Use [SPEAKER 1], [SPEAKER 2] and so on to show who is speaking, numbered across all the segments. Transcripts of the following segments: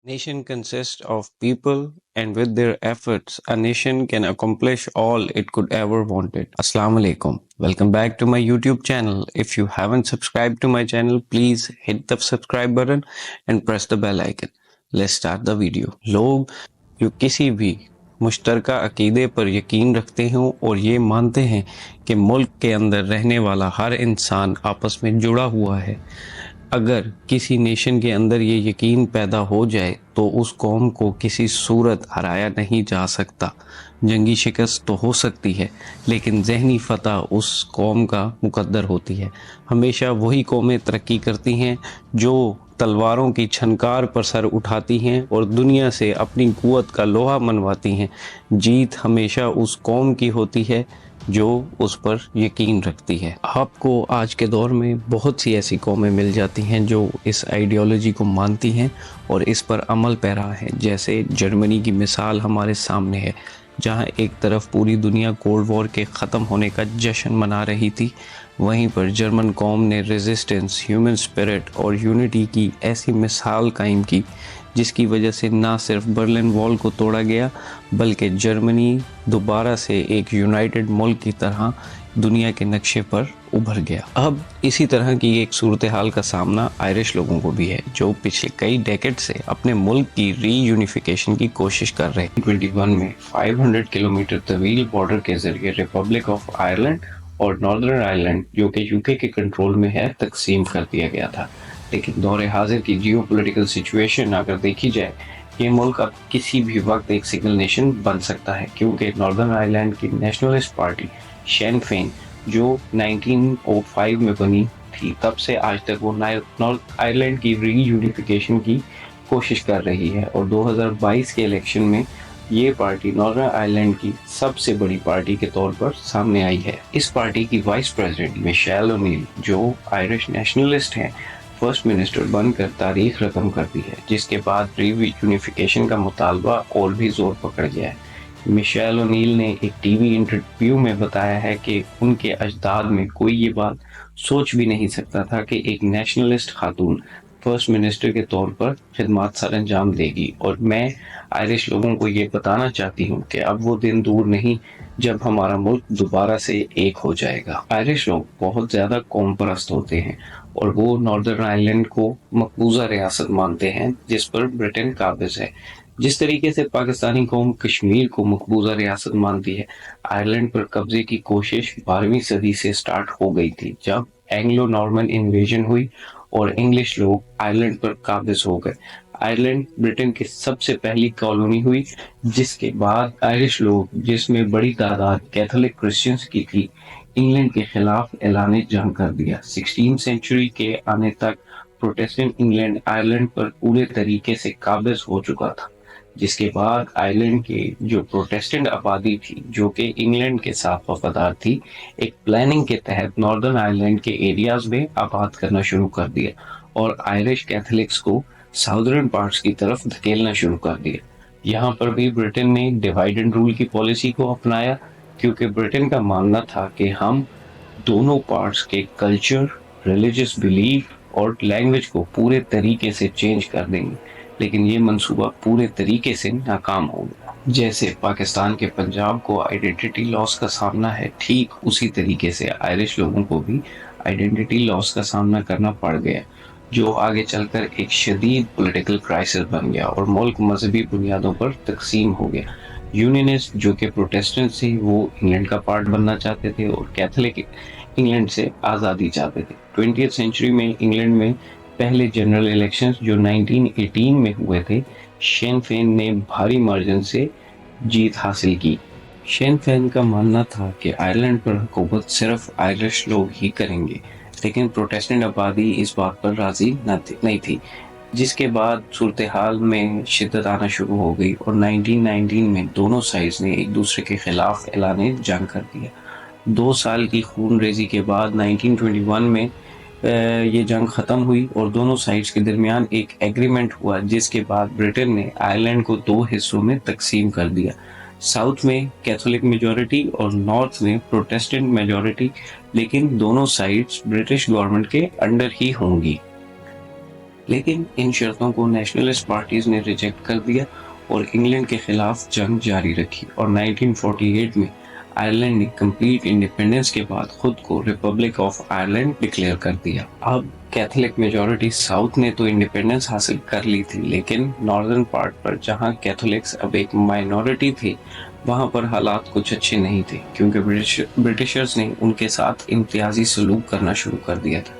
[SPEAKER 1] Nation consists of people, and with their efforts, a nation can accomplish all it could ever wanted. Assalamu alaikum. Welcome back to my YouTube channel. If you haven't subscribed to my channel, please hit the subscribe button and press the bell icon. Let's start the video. लोग जो किसी भी मुश्तरका अकीदे पर यकीन रखते हों और ये मानते हैं कि मुल्क के अंदर रहने वाला हर इंसान आपस में जुड़ा हुआ है, अगर किसी नेशन के अंदर ये यकीन पैदा हो जाए तो उस कौम को किसी सूरत हराया नहीं जा सकता। जंगी शिकस्त तो हो सकती है, लेकिन ज़हनी फ़तह उस कौम का मुकद्दर होती है। हमेशा वही कौमें तरक्की करती हैं जो तलवारों की छनकार पर सर उठाती हैं और दुनिया से अपनी क़ुव्वत का लोहा मनवाती हैं। जीत हमेशा उस कौम की होती है जो उस पर यकीन रखती है। आपको आज के दौर में बहुत सी ऐसी कौमें मिल जाती हैं जो इस आइडियोलॉजी को मानती हैं और इस पर अमल पैरा हैं। जैसे जर्मनी की मिसाल हमारे सामने है, जहां एक तरफ पूरी दुनिया कोल्ड वॉर के ख़त्म होने का जश्न मना रही थी, वहीं पर जर्मन कौम ने रेजिस्टेंस, ह्यूमन स्पिरिट और यूनिटी की ऐसी मिसाल कायम की जिसकी वजह से ना सिर्फ बर्लिन वॉल को तोड़ा गया, बल्कि जर्मनी दोबारा से एक यूनाइटेड मुल्क की तरह दुनिया के नक्शे पर उभर गया। अब इसी तरह की एक सूरत हाल का सामना आयरिश लोगों को भी है, जो पिछले कई डेकेड से अपने मुल्क की रीयूनिफिकेशन की कोशिश कर रहे हैं। 21 में 500 किलोमीटर तवील बॉर्डर के जरिए रिपब्लिक ऑफ आयरलैंड और नॉर्दर्न आयरलैंड, जो कि यूके के कंट्रोल में है, तकसीम कर दिया गया था। लेकिन दौर हाजिर की जियो पोलिटिकल सिचुएशन अगर देखी जाए, ये मुल्क अब किसी भी वक्त एक सिंगल नेशन बन सकता है, क्योंकि नॉर्दर्न आयरलैंड की नेशनलिस्ट पार्टी शेन फेन, जो 1905 में बनी थी, तब से आज तक वो नॉर्थ आयरलैंड की रीयूनिफिकेशन की कोशिश कर रही है और 2022 के इलेक्शन में ये पार्टी नॉर्दर्न आयरलैंड की सबसे बड़ी पार्टी के तौर पर सामने आई है। इस पार्टी की वाइस प्रेसिडेंट मिशेल ओनील, जो आयरिश नेशनलिस्ट हैं, फर्स्ट मिनिस्टर बनकर तारीख रकम करती है, जिसके बाद रीयूनिफिकेशन का मुतालबा और भी जोर पकड़ गया है। मिशेल ओनील ने एक टीवी इंटरव्यू में बताया है कि उनके अजदाद में कोई ये बात सोच भी नहीं सकता था कि एक नेशनलिस्ट खातून फर्स्ट मिनिस्टर के तौर पर खिदमत सर अंजाम देगी, और मैं आयरिश लोगों को ये बताना चाहती हूँ कि अब वो दिन दूर नहीं जब हमारा मुल्क दोबारा से एक हो जाएगा। आयरिश लोग बहुत ज़्यादा कौम परस्त होते हैं और वो नॉर्दर्न आयरलैंड को मकबूजा रियासत मानते हैं जिस पर ब्रिटेन काबिज है। जिस तरीके से पाकिस्तानी कौम कश्मीर को मकबूजा रियासत मानती है, आयरलैंड पर कब्जे की कोशिश 12वीं सदी से स्टार्ट हो गई थी, जब एंग्लो नॉर्मन इन्वेजन हुई और इंग्लिश लोग आयरलैंड पर काबिज हो गए। आयरलैंड ब्रिटेन की सबसे पहली कॉलोनी हुई, जिसके बाद आयरिश लोग, जिसमें बड़ी तादाद कैथोलिक क्रिश्चियंस की थी, इंग्लैंड के खिलाफ ऐलान जंग कर दिया। 16वीं सेंचुरी के आने तक प्रोटेस्टेंट इंग्लैंड आयरलैंड पर पूरे तरीके से काबिज हो चुका था, जिसके बाद आयरलैंड के जो प्रोटेस्टेंट आबादी थी, जो कि इंग्लैंड के साथ वफादार थी, एक प्लानिंग के तहत नॉर्दर्न आयरलैंड के एरियाज में आबाद करना शुरू कर दिया और आयरिश कैथोलिक्स को साउदर्न पार्ट्स की तरफ धकेलना शुरू कर दिया। यहाँ पर भी ब्रिटेन ने डिवाइड एंड रूल की पॉलिसी को अपनाया, क्योंकि ब्रिटेन का मानना था कि हम दोनों पार्ट्स के कल्चर, रिलीजियस बिलीफ और लैंग्वेज को पूरे तरीके से चेंज कर देंगे, लेकिन ये मंसूबा पूरे तरीके से नाकाम हो गया। जैसे पाकिस्तान के पंजाब को आइडेंटिटी लॉस का सामना है, ठीक उसी तरीके से आयरिश लोगों को भी आइडेंटिटी लॉस का सामना करना पड़ गया, जो आगे चलकर एक शदीद पॉलिटिकल क्राइसिस बन गया और मुल्क मजहबी बुनियादों पर तकसीम हो गया। यूनियनिस्ट, जो कि प्रोटेस्टेंट थे, वो इंग्लैंड का पार्ट बनना चाहते थे और कैथोलिक इंग्लैंड से आज़ादी चाहते थे। 20वीं सेंचुरी में इंग्लैंड में पहले जनरल इलेक्शंस जो 1918 में हुए थे, शेन फेन ने भारी मार्जिन से जीत हासिल की। शेन फेन का मानना था कि आयरलैंड पर हुकूमत सिर्फ आयरिश लोग ही करेंगे, लेकिन प्रोटेस्टेंट आबादी इस बात पर राजी नहीं थी, जिसके बाद सूरत हाल में शिद्दत आना शुरू हो गई और 1919 में दोनों साइड्स ने एक दूसरे के खिलाफ ऐलान जंग कर दिया। 2 साल की खून रेजी के बाद 1921 में ये जंग ख़त्म हुई और दोनों साइड्स के दरमियान एक एग्रीमेंट हुआ, जिसके बाद ब्रिटेन ने आयरलैंड को 2 हिस्सों में तकसीम कर दिया। साउथ में कैथोलिक मेजॉरिटी और नॉर्थ में प्रोटेस्टेंट मेजॉरिटी, लेकिन दोनों साइड्स ब्रिटिश गवर्नमेंट के अंडर ही होंगी। لیکن ان شرطوں کو نیشنلسٹ پارٹیز نے ریجیکٹ کر دیا اور انگلینڈ کے خلاف جنگ جاری رکھی، اور 1948 میں آئرلینڈ نے کمپلیٹ انڈیپینڈنس کے بعد خود کو ریپبلک آف آئرلینڈ ڈکلیئر کر دیا۔ اب کیتھولک میجورٹی ساؤتھ نے تو انڈیپینڈنس حاصل کر لی تھی، لیکن ناردرن پارٹ پر جہاں کیتھولکس اب ایک مائنورٹی تھی، وہاں پر حالات کچھ اچھے نہیں تھے، کیونکہ برٹشرز نے ان کے ساتھ امتیازی سلوک کرنا شروع کر دیا تھا۔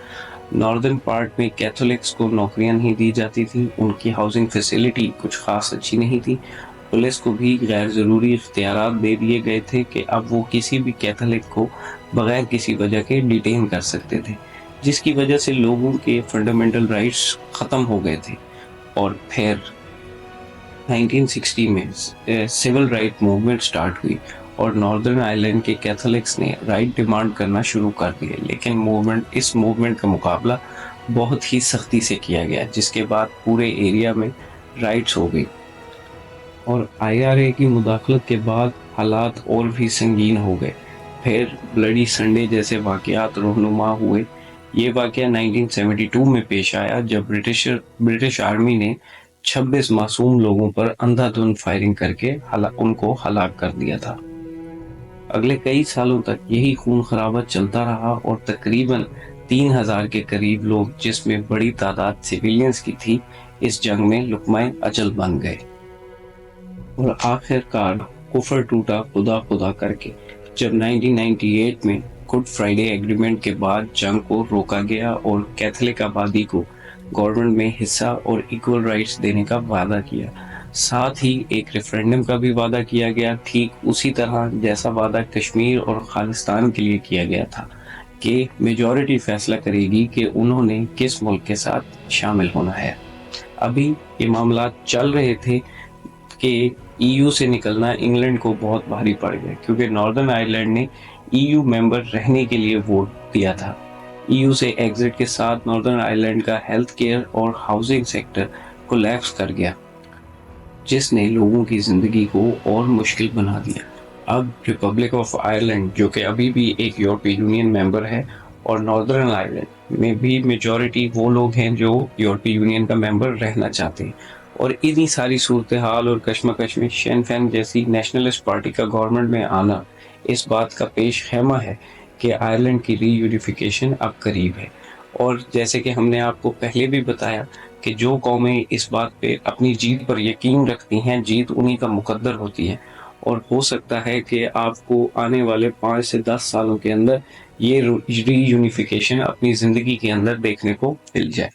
[SPEAKER 1] ناردرن پارٹ میں کیتھولکس کو نوکریاں نہیں دی جاتی تھی، ان کی ہاؤسنگ فیسیلٹی کچھ خاص اچھی نہیں تھی، پولیس کو بھی غیر ضروری اختیارات دے دیے گئے تھے کہ اب وہ کسی بھی کیتھولک کو بغیر کسی وجہ کے ڈیٹین کر سکتے تھے، جس کی وجہ سے لوگوں کے فنڈامنٹل رائٹس ختم ہو گئے تھے۔ اور پھر 1960 میں سول رائٹ موومنٹ سٹارٹ ہوئی اور ناردرن آئرلینڈ کے کیتھولکس نے رائٹ ڈیمانڈ کرنا شروع کر دیے، لیکن اس موومنٹ کا مقابلہ بہت ہی سختی سے کیا گیا، جس کے بعد پورے ایریا میں رائٹس ہو گئی، اور IRA کی مداخلت کے بعد حالات اور بھی سنگین ہو گئے۔ پھر بلڈی سنڈے جیسے واقعات رونما ہوئے۔ یہ واقعہ 1972 میں پیش آیا جب برٹش آرمی نے 26 معصوم لوگوں پر اندھا دھند فائرنگ کر کے ان کو ہلاک کر دیا تھا۔ اگلے کئی سالوں تک یہی خون خرابہ چلتا رہا اور تقریباً 3000 کے قریب لوگ، جس میں بڑی تعداد سویلینز کی تھی، اس جنگ میں لقمہ اجل بن گئے، اور آخر کار کفر ٹوٹا خدا خدا کر کے، جب 1998 میں گڈ فرائیڈے ایگریمنٹ کے بعد جنگ کو روکا گیا اور کیتھولک آبادی کو گورنمنٹ میں حصہ اور ایکول رائٹس دینے کا وعدہ کیا، ساتھ ہی ایک ریفرینڈم کا بھی وعدہ کیا گیا، ٹھیک اسی طرح جیسا وعدہ کشمیر اور خالصتان کے لیے کیا گیا تھا کہ میجورٹی فیصلہ کرے گی کہ انہوں نے کس ملک کے ساتھ شامل ہونا ہے۔ ابھی یہ معاملات چل رہے تھے کہ EU سے نکلنا انگلینڈ کو بہت بھاری پڑ گیا، کیونکہ ناردرن آئرلینڈ نے EU ممبر رہنے کے لیے ووٹ دیا تھا۔ EU سے ایگزٹ کے ساتھ ناردرن آئرلینڈ کا ہیلتھ کیئر اور ہاؤسنگ سیکٹر کولیپس کر گیا، جس نے لوگوں کی زندگی کو اور مشکل بنا دیا۔ اب ریپبلک آف آئرلینڈ، جو کہ ابھی بھی ایک یورپی یونین ممبر ہے، اور ناردرن آئرلینڈ میں بھی میجورٹی وہ لوگ ہیں جو یورپی یونین کا ممبر رہنا چاہتے ہیں، اور اتنی ساری صورتحال اور کشمکش میں سین فین جیسی نیشنلسٹ پارٹی کا گورنمنٹ میں آنا اس بات کا پیش خیمہ ہے کہ آئرلینڈ کی ری یونیفیکیشن اب قریب ہے۔ اور جیسے کہ ہم نے آپ کو پہلے بھی بتایا کہ جو قومیں اس بات پہ اپنی جیت پر یقین رکھتی ہیں، جیت انہی کا مقدر ہوتی ہے، اور ہو سکتا ہے کہ آپ کو آنے والے 5 سے 10 سالوں کے اندر یہ ری یونیفیکیشن اپنی زندگی کے اندر دیکھنے کو مل جائے۔